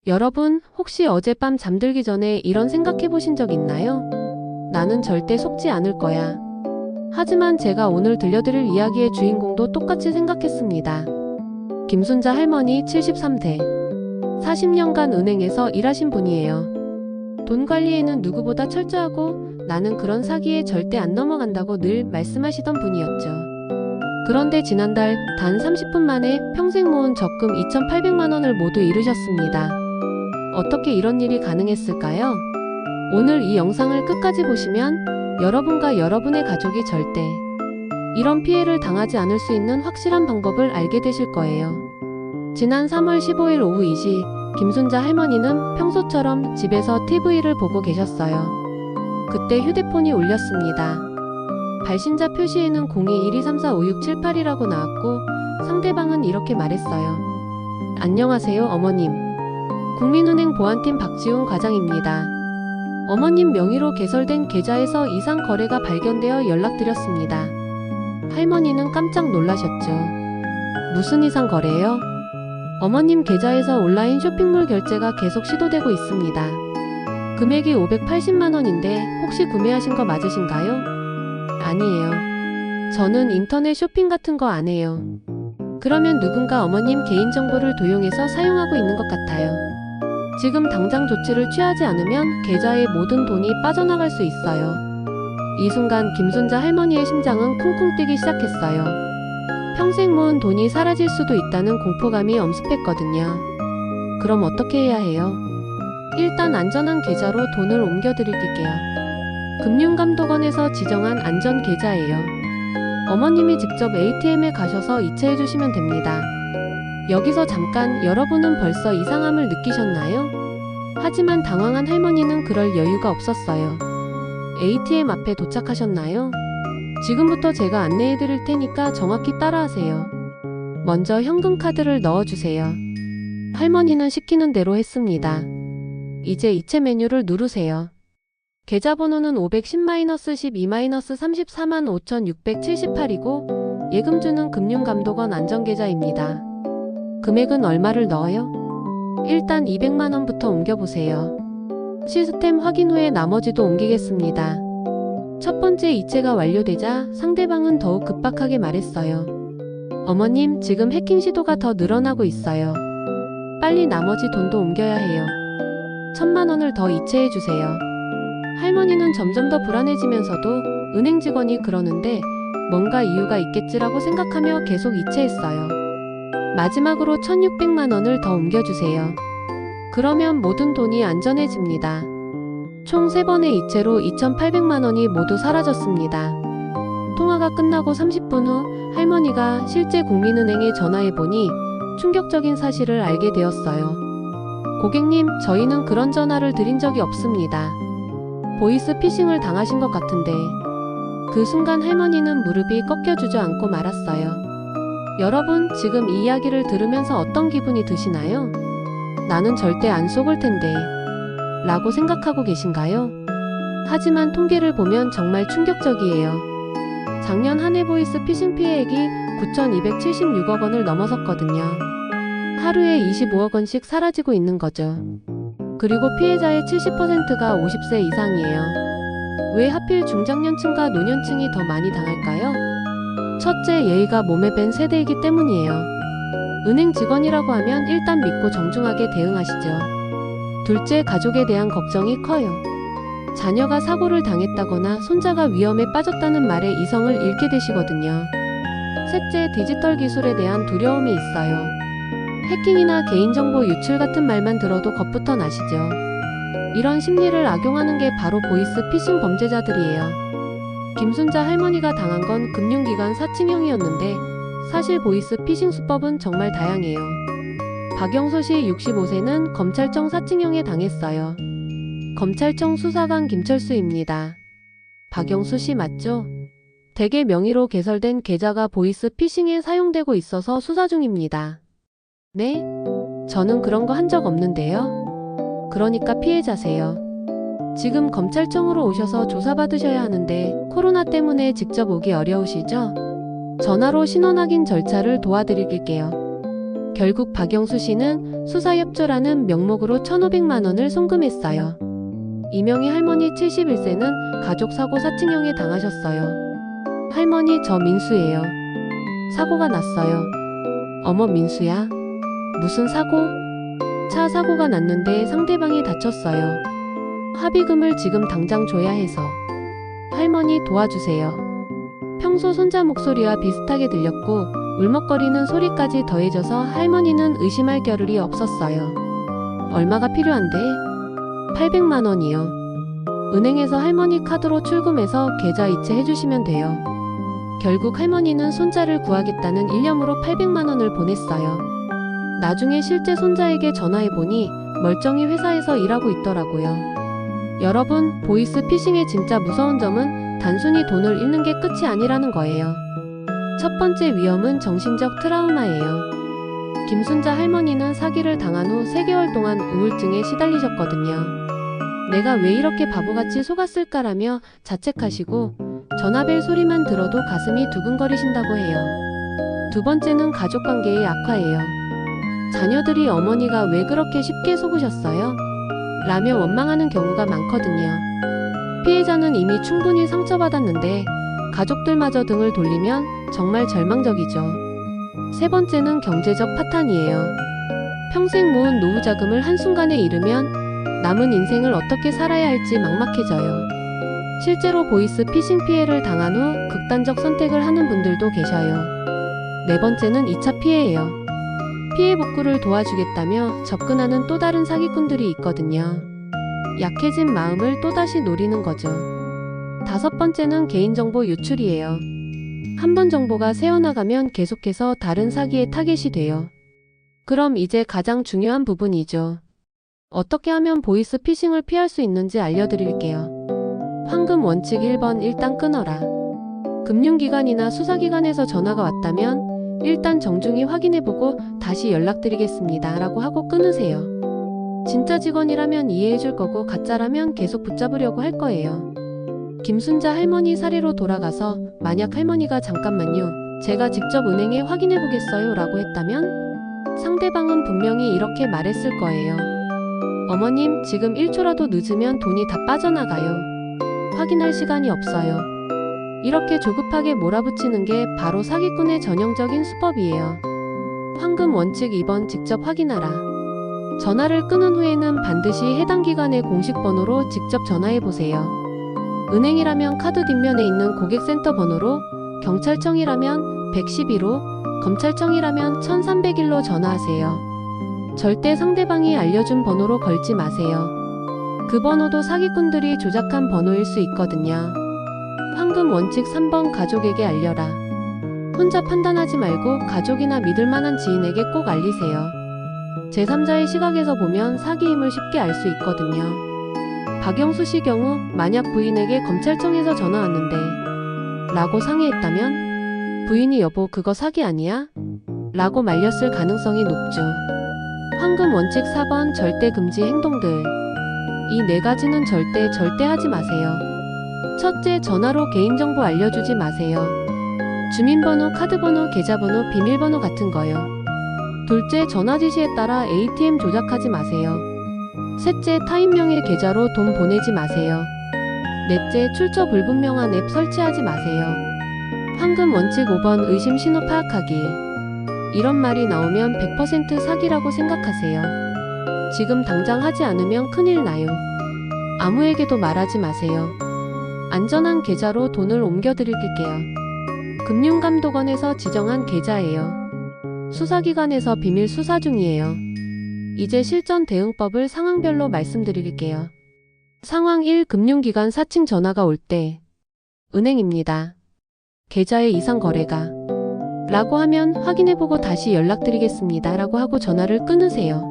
여러분, 혹시 어젯밤 잠들기 전에 이런 생각해 보신 적 있나요? 나는 절대 속지 않을 거야. 하지만 제가 오늘 들려드릴 이야기의 주인공도 똑같이 생각했습니다. 김순자 할머니 73세. 40년간 은행에서 일하신 분이에요. 돈 관리에는 누구보다 철저하고 나는 그런 사기에 절대 안 넘어간다고 늘 말씀하시던 분이었죠. 그런데 지난달 단 30분 만에 평생 모은 적금 2,800만 원을 모두 잃으셨습니다. 어떻게 이런 일이 가능했을까요? 오늘 이 영상을 끝까지 보시면 여러분과 여러분의 가족이 절대 이런 피해를 당하지 않을 수 있는 확실한 방법을 알게 되실 거예요. 지난 3월 15일 오후 2시 김순자 할머니는 평소처럼 집에서 TV를 보고 계셨어요. 그때 휴대폰이 울렸습니다. 발신자 표시에는 0212345678이라고 나왔고 상대방은 이렇게 말했어요. 안녕하세요, 어머님. 국민은행 보안팀 박지훈 과장입니다. 어머님 명의로 개설된 계좌에서 이상 거래가 발견되어 연락드렸습니다. 할머니는 깜짝 놀라셨죠. 무슨 이상 거래요? 어머님 계좌에서 온라인 쇼핑몰 결제가 계속 시도되고 있습니다. 금액이 580만 원인데 혹시 구매하신 거 맞으신가요? 아니에요. 저는 인터넷 쇼핑 같은 거 안 해요. 그러면 누군가 어머님 개인정보를 도용해서 사용하고 있는 것 같아요. 지금 당장 조치를 취하지 않으면 계좌의 모든 돈이 빠져나갈 수 있어요. 이 순간 김순자 할머니의 심장은 쿵쿵 뛰기 시작했어요. 평생 모은 돈이 사라질 수도 있다는 공포감이 엄습했거든요. 그럼 어떻게 해야 해요? 일단 안전한 계좌로 돈을 옮겨드릴게요. 금융감독원에서 지정한 안전 계좌예요. 어머님이 직접 ATM에 가셔서 이체해 주시면 됩니다. 여기서 잠깐 여러분은 벌써 이상함을 느끼셨나요? 하지만 당황한 할머니는 그럴 여유가 없었어요. ATM 앞에 도착하셨나요? 지금부터 제가 안내해 드릴 테니까 정확히 따라하세요. 먼저 현금 카드를 넣어주세요. 할머니는 시키는 대로 했습니다. 이제 이체 메뉴를 누르세요. 계좌번호는 510-12-34만 5,678이고 예금주는 금융감독원 안전계좌입니다. 금액은 얼마를 넣어요? 일단 200만 원부터 옮겨보세요. 시스템 확인 후에 나머지도 옮기겠습니다. 첫 번째 이체가 완료되자 상대방은 더욱 급박하게 말했어요. 어머님, 지금 해킹 시도가 더 늘어나고 있어요. 빨리 나머지 돈도 옮겨야 해요. 1,000만 원을 더 이체해주세요. 할머니는 점점 더 불안해지면서도 은행 직원이 그러는데 뭔가 이유가 있겠지라고 생각하며 계속 이체했어요. 마지막으로 1,600만 원을 더 옮겨주세요. 그러면 모든 돈이 안전해집니다. 총 3번의 이체로 2,800만 원이 모두 사라졌습니다. 통화가 끝나고 30분 후 할머니가 실제 국민은행에 전화해보니 충격적인 사실을 알게 되었어요. 고객님, 저희는 그런 전화를 드린 적이 없습니다. 보이스 피싱을 당하신 것 같은데. 그 순간 할머니는 무릎이 꺾여 주저앉고 말았어요. 여러분, 지금 이 이야기를 들으면서 어떤 기분이 드시나요? 나는 절대 안 속을 텐데 라고 생각하고 계신가요? 하지만 통계를 보면 정말 충격적이에요. 작년 한 해 보이스 피싱 피해액이 9,276억 원을 넘어섰거든요. 하루에 25억 원씩 사라지고 있는 거죠. 그리고 피해자의 70%가 50세 이상이에요. 왜 하필 중장년층과 노년층이 더 많이 당할까요? 첫째, 예의가 몸에 밴 세대이기 때문이에요. 은행 직원이라고 하면 일단 믿고 정중하게 대응하시죠. 둘째, 가족에 대한 걱정이 커요. 자녀가 사고를 당했다거나 손자가 위험에 빠졌다는 말에 이성을 잃게 되시거든요. 셋째, 디지털 기술에 대한 두려움이 있어요. 해킹이나 개인정보 유출 같은 말만 들어도 겁부터 나시죠. 이런 심리를 악용하는 게 바로 보이스 피싱 범죄자들이에요. 김순자 할머니가 당한 건 금융기관 사칭형이었는데 사실 보이스 피싱 수법은 정말 다양해요. 박영소 씨 65세는 검찰청 사칭형에 당했어요. 검찰청 수사관 김철수입니다. 박영수 씨 맞죠? 대개 명의로 개설된 계좌가 보이스 피싱에 사용되고 있어서 수사 중입니다. 네? 저는 그런 거 한 적 없는데요. 그러니까 피해자세요. 지금 검찰청으로 오셔서 조사받으셔야 하는데 코로나 때문에 직접 오기 어려우시죠? 전화로 신원 확인 절차를 도와드릴게요. 결국 박영수 씨는 수사협조라는 명목으로 1,500만 원을 송금했어요. 이명희 할머니 71세는 가족 사고 사칭형에 당하셨어요. 할머니, 저 민수예요. 사고가 났어요. 어머, 민수야. 무슨 사고? 차 사고가 났는데 상대방이 다쳤어요. 합의금을 지금 당장 줘야 해서. 할머니, 도와주세요. 평소 손자 목소리와 비슷하게 들렸고 울먹거리는 소리까지 더해져서 할머니는 의심할 겨를이 없었어요. 얼마가 필요한데? 800만 원이요. 은행에서 할머니 카드로 출금해서 계좌 이체해 주시면 돼요. 결국 할머니는 손자를 구하겠다는 일념으로 800만 원을 보냈어요. 나중에 실제 손자에게 전화해보니 멀쩡히 회사에서 일하고 있더라고요. 여러분, 보이스 피싱의 진짜 무서운 점은 단순히 돈을 잃는 게 끝이 아니라는 거예요. 첫 번째 위험은 정신적 트라우마예요. 김순자 할머니는 사기를 당한 후 3개월 동안 우울증에 시달리셨거든요. 내가 왜 이렇게 바보같이 속았을까라며 자책하시고 전화벨 소리만 들어도 가슴이 두근거리신다고 해요. 두 번째는 가족관계의 악화예요. 자녀들이 어머니가 왜 그렇게 쉽게 속으셨어요? 라며 원망하는 경우가 많거든요. 피해자는 이미 충분히 상처받았는데 가족들마저 등을 돌리면 정말 절망적이죠. 세 번째는 경제적 파탄이에요. 평생 모은 노후 자금을 한순간에 잃으면 남은 인생을 어떻게 살아야 할지 막막해져요. 실제로 보이스 피싱 피해를 당한 후 극단적 선택을 하는 분들도 계셔요. 네 번째는 2차 피해예요. 피해 복구를 도와주겠다며 접근하는 또 다른 사기꾼들이 있거든요. 약해진 마음을 또다시 노리는 거죠. 다섯 번째는 개인정보 유출이에요. 한 번 정보가 새어나가면 계속해서 다른 사기의 타겟이 돼요. 그럼 이제 가장 중요한 부분이죠. 어떻게 하면 보이스 피싱을 피할 수 있는지 알려드릴게요. 황금 원칙 1번, 일단 끊어라. 금융기관이나 수사기관에서 전화가 왔다면 일단 정중히 확인해보고 다시 연락드리겠습니다 라고 하고 끊으세요. 진짜 직원이라면 이해해줄 거고 가짜라면 계속 붙잡으려고 할 거예요. 김순자 할머니 사례로 돌아가서 만약 할머니가 잠깐만요, 제가 직접 은행에 확인해보겠어요 라고 했다면 상대방은 분명히 이렇게 말했을 거예요. 어머님, 지금 1초라도 늦으면 돈이 다 빠져나가요. 확인할 시간이 없어요. 이렇게 조급하게 몰아붙이는 게 바로 사기꾼의 전형적인 수법이에요. 황금 원칙 2번, 직접 확인하라. 전화를 끊은 후에는 반드시 해당 기관의 공식 번호로 직접 전화해보세요. 은행이라면 카드 뒷면에 있는 고객센터 번호로, 경찰청이라면 112로, 검찰청이라면 1301로 전화하세요. 절대 상대방이 알려준 번호로 걸지 마세요. 그 번호도 사기꾼들이 조작한 번호일 수 있거든요. 황금 원칙 3번, 가족에게 알려라. 혼자 판단하지 말고 가족이나 믿을 만한 지인에게 꼭 알리세요. 제3자의 시각에서 보면 사기임을 쉽게 알 수 있거든요. 박영수 씨 경우 만약 부인에게 검찰청에서 전화 왔는데 라고 상의했다면 부인이 여보 그거 사기 아니야? 라고 말렸을 가능성이 높죠. 황금 원칙 4번, 절대 금지 행동들. 이 네 가지는 절대 하지 마세요. 첫째, 전화로 개인정보 알려주지 마세요. 주민번호, 카드번호, 계좌번호, 비밀번호 같은 거요. 둘째, 전화 지시에 따라 ATM 조작하지 마세요. 셋째, 타인명의 계좌로 돈 보내지 마세요. 넷째, 출처 불분명한 앱 설치하지 마세요. 황금 원칙 5번, 의심 신호 파악하기. 이런 말이 나오면 100% 사기라고 생각하세요. 지금 당장 하지 않으면 큰일 나요. 아무에게도 말하지 마세요. 안전한 계좌로 돈을 옮겨드릴게요. 금융감독원에서 지정한 계좌예요. 수사기관에서 비밀 수사 중이에요. 이제 실전 대응법을 상황별로 말씀드릴게요. 상황 1, 금융기관 사칭 전화가 올 때. 은행입니다. 계좌에 이상 거래가. 라고 하면 확인해보고 다시 연락드리겠습니다 라고 하고 전화를 끊으세요.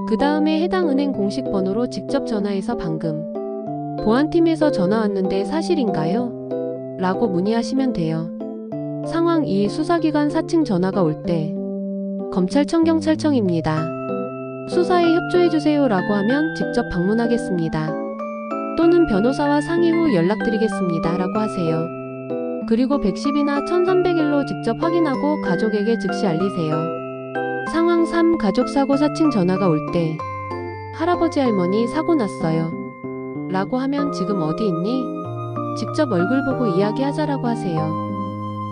그 다음에 해당 은행 공식 번호로 직접 전화해서 방금 보안팀에서 전화 왔는데 사실인가요? 라고 문의하시면 돼요. 상황 2, 수사기관 사칭 전화가 올 때. 검찰청, 경찰청입니다. 수사에 협조해주세요 라고 하면 직접 방문하겠습니다. 또는 변호사와 상의 후 연락드리겠습니다 라고 하세요. 그리고 110이나 1301로 직접 확인하고 가족에게 즉시 알리세요. 상황 3. 가족 사고 사칭 전화가 올 때 할아버지 할머니 사고 났어요 라고 하면 지금 어디 있니? 직접 얼굴 보고 이야기하자라고 하세요.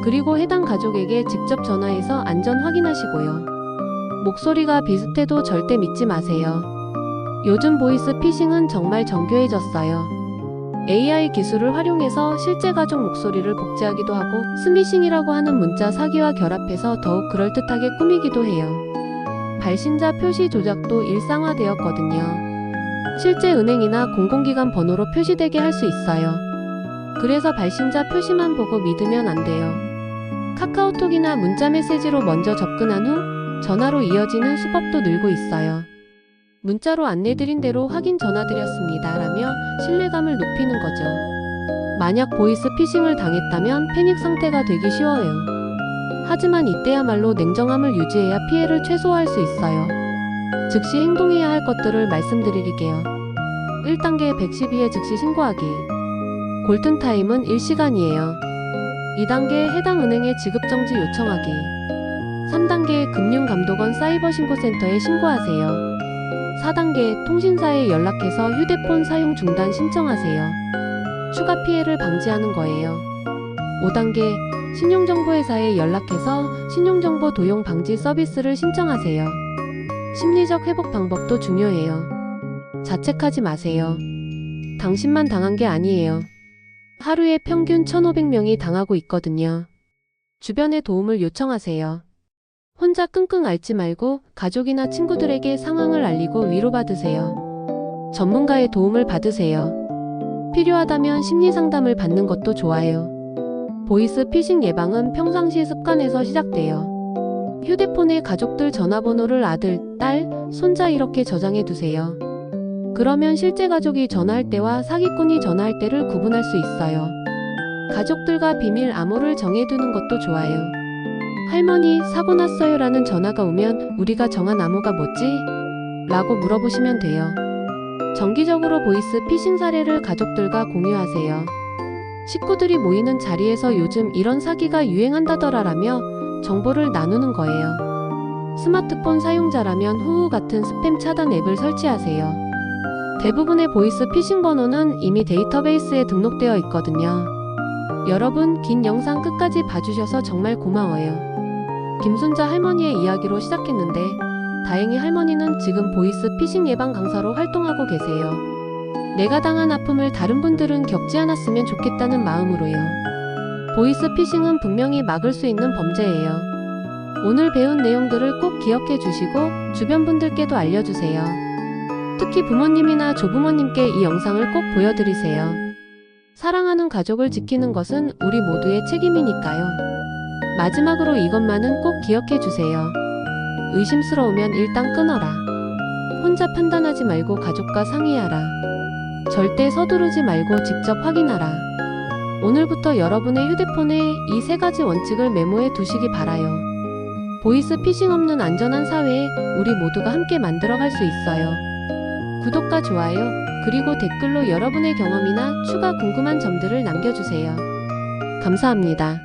그리고 해당 가족에게 직접 전화해서 안전 확인하시고요. 목소리가 비슷해도 절대 믿지 마세요. 요즘 보이스 피싱은 정말 정교해졌어요. AI 기술을 활용해서 실제 가족 목소리를 복제하기도 하고 스미싱이라고 하는 문자 사기와 결합해서 더욱 그럴듯하게 꾸미기도 해요. 발신자 표시 조작도 일상화되었거든요. 실제 은행이나 공공기관 번호로 표시되게 할 수 있어요. 그래서 발신자 표시만 보고 믿으면 안 돼요. 카카오톡이나 문자 메시지로 먼저 접근한 후 전화로 이어지는 수법도 늘고 있어요. 문자로 안내드린 대로 확인 전화드렸습니다 라며 신뢰감을 높이는 거죠. 만약 보이스 피싱을 당했다면 패닉 상태가 되기 쉬워요. 하지만 이때야말로 냉정함을 유지해야 피해를 최소화할 수 있어요. 즉시 행동해야 할 것들을 말씀드릴게요. 1단계 112에 즉시 신고하기. 골든타임은 1시간이에요. 2단계 해당 은행에 지급정지 요청하기. 3단계 금융감독원 사이버신고센터에 신고하세요. 4단계 통신사에 연락해서 휴대폰 사용 중단 신청하세요. 추가 피해를 방지하는 거예요. 5단계 신용정보회사에 연락해서 신용정보 도용 방지 서비스를 신청하세요. 심리적 회복 방법도 중요해요. 자책하지 마세요. 당신만 당한 게 아니에요. 하루에 평균 1,500명이 당하고 있거든요. 주변에 도움을 요청하세요. 혼자 끙끙 앓지 말고 가족이나 친구들에게 상황을 알리고 위로받으세요. 전문가의 도움을 받으세요. 필요하다면 심리상담을 받는 것도 좋아요. 보이스 피싱 예방은 평상시 습관에서 시작돼요. 휴대폰에 가족들 전화번호를 아들, 딸, 손자 이렇게 저장해 두세요. 그러면 실제 가족이 전화할 때와 사기꾼이 전화할 때를 구분할 수 있어요. 가족들과 비밀 암호를 정해두는 것도 좋아요. 할머니, 사고 났어요 라는 전화가 오면 우리가 정한 암호가 뭐지? 라고 물어보시면 돼요. 정기적으로 보이스 피싱 사례를 가족들과 공유하세요. 식구들이 모이는 자리에서 요즘 이런 사기가 유행한다더라라며 정보를 나누는 거예요. 스마트폰 사용자라면 후우 같은 스팸 차단 앱을 설치하세요. 대부분의 보이스 피싱 번호는 이미 데이터베이스에 등록되어 있거든요. 여러분, 긴 영상 끝까지 봐주셔서 정말 고마워요. 김순자 할머니의 이야기로 시작했는데 다행히 할머니는 지금 보이스 피싱 예방 강사로 활동하고 계세요. 내가 당한 아픔을 다른 분들은 겪지 않았으면 좋겠다는 마음으로요. 보이스 피싱은 분명히 막을 수 있는 범죄예요. 오늘 배운 내용들을 꼭 기억해 주시고 주변 분들께도 알려주세요. 특히 부모님이나 조부모님께 이 영상을 꼭 보여드리세요. 사랑하는 가족을 지키는 것은 우리 모두의 책임이니까요. 마지막으로 이것만은 꼭 기억해 주세요. 의심스러우면 일단 끊어라. 혼자 판단하지 말고 가족과 상의하라. 절대 서두르지 말고 직접 확인하라. 오늘부터 여러분의 휴대폰에 이 세 가지 원칙을 메모해 두시기 바라요. 보이스 피싱 없는 안전한 사회에 우리 모두가 함께 만들어갈 수 있어요. 구독과 좋아요, 그리고 댓글로 여러분의 경험이나 추가 궁금한 점들을 남겨주세요. 감사합니다.